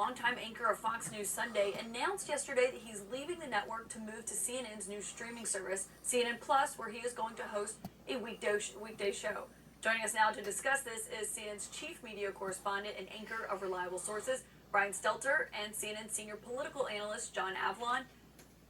longtime anchor of Fox News Sunday, announced yesterday that he's leaving the network to move to CNN's new streaming service, CNN Plus, where he is going to host a weekday show. Joining us now to discuss this is CNN's chief media correspondent and anchor of reliable sources, Brian Stelter, and CNN senior political analyst, John Avlon.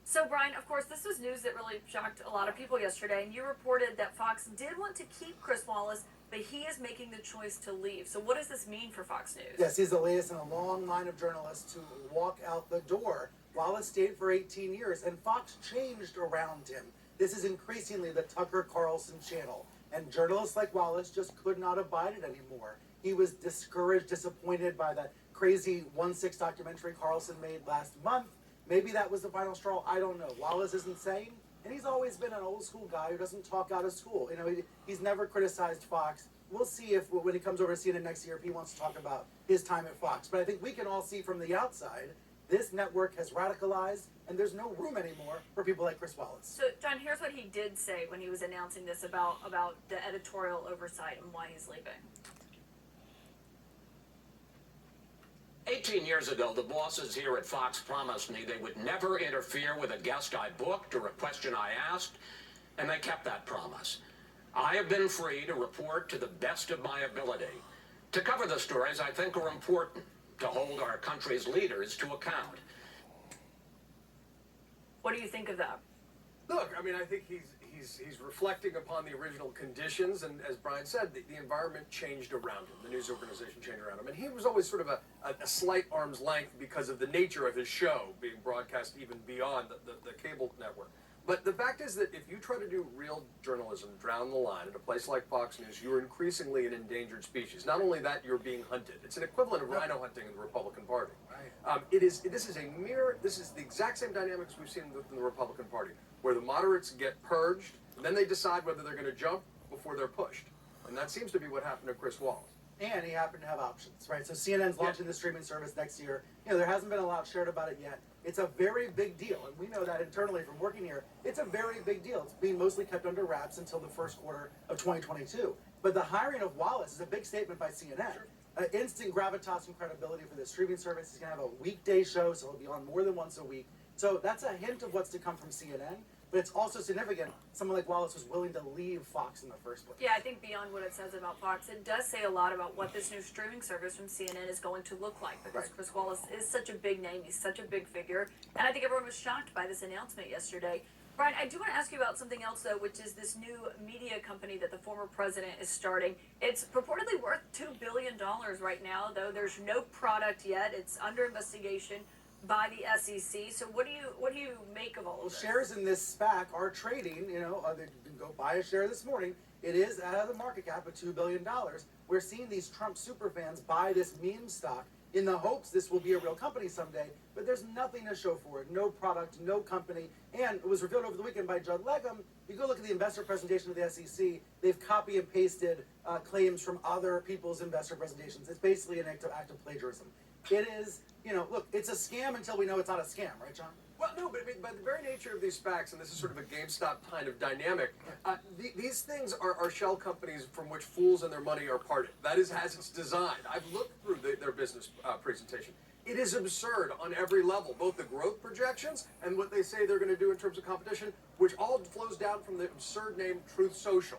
So, Brian, of course, this was news that really shocked a lot of people yesterday, and you reported that Fox did want to keep Chris Wallace, but he is making the choice to leave. So what does this mean for Fox News? Yes, he's the latest in a long line of journalists to walk out the door. Wallace stayed for 18 years, and Fox changed around him. This is increasingly the Tucker Carlson channel, and journalists like Wallace just could not abide it anymore. He was discouraged, disappointed by that crazy 1/6 documentary Carlson made last month. Maybe that was the final straw. I don't know. Wallace isn't saying, and he's always been an old school guy who doesn't talk out of school. You know, he's never criticized Fox. We'll see if when he comes over to CNN next year, if he wants to talk about his time at Fox. But I think we can all see from the outside, this network has radicalized, and there's no room anymore for people like Chris Wallace. So, John, here's what he did say when he was announcing this about the editorial oversight and why he's leaving. 18 years ago, the bosses here at Fox promised me they would never interfere with a guest I booked or a question I asked, and they kept that promise. I have been free to report to the best of my ability, to cover the stories I think are important, to hold our country's leaders to account. What do you think of that? Look, I mean, I think he's reflecting upon the original conditions, and as Brian said, the environment changed around him. The news organization changed around him, and he was always sort of a slight arm's length because of the nature of his show being broadcast even beyond the cable network. But the fact is that if you try to do real journalism down the line at a place like Fox News, you're increasingly an endangered species. Not only that, you're being hunted. It's an equivalent of rhino hunting in the Republican Party. Right. This is the exact same dynamics we've seen within the Republican Party, where the moderates get purged, and then they decide whether they're going to jump before they're pushed. And that seems to be what happened to Chris Wallace. And he happened to have options, right? So CNN's launching the streaming service next year. You know, there hasn't been a lot shared about it yet. It's a very big deal, and we know that internally from working here. It's a very big deal. It's being mostly kept under wraps until the first quarter of 2022. But the hiring of Wallace is a big statement by CNN. Sure. Instant gravitas and credibility for the streaming service. He's going to have a weekday show, so he'll be on more than once a week. So that's a hint of what's to come from CNN. But it's also significant someone like Wallace was willing to leave Fox in the first place. Yeah, I think beyond what it says about Fox, it does say a lot about what this new streaming service from CNN is going to look like, because Right. Chris Wallace is such a big name, he's such a big figure, and I think everyone was shocked by this announcement yesterday. Brian, I do want to ask you about something else, though, which is this new media company that the former president is starting. It's purportedly worth $2 billion right now, though there's no product yet. It's under investigation by the SEC. So what do you make of all of this? Shares in this SPAC are trading, you know, you can go buy a share this morning. It is at a market cap of $2 billion. We're seeing these Trump superfans buy this meme stock in the hopes this will be a real company someday, but there's nothing to show for it. No product, no company. And it was revealed over the weekend by Judd Legum. You go look at the investor presentation of the SEC, they've copy and pasted claims from other people's investor presentations. It's basically an act of plagiarism. It is, you know, look, it's a scam until we know it's not a scam, right, John? Well, no, but I mean, by the very nature of these SPACs, and this is sort of a GameStop kind of dynamic, these things are shell companies from which fools and their money are parted. That is as it's designed. I've looked through their business presentation. It is absurd on every level, both the growth projections and what they say they're going to do in terms of competition, which all flows down from the absurd name Truth Social.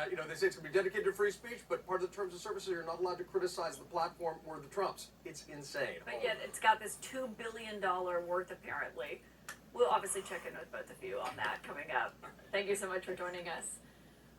You know, they say it's going to be dedicated to free speech, but part of the terms of service is you're not allowed to criticize the platform or the Trumps. It's insane. But yet it's got this $2 billion worth, apparently. We'll obviously check in with both of you on that coming up. Thank you so much for joining us.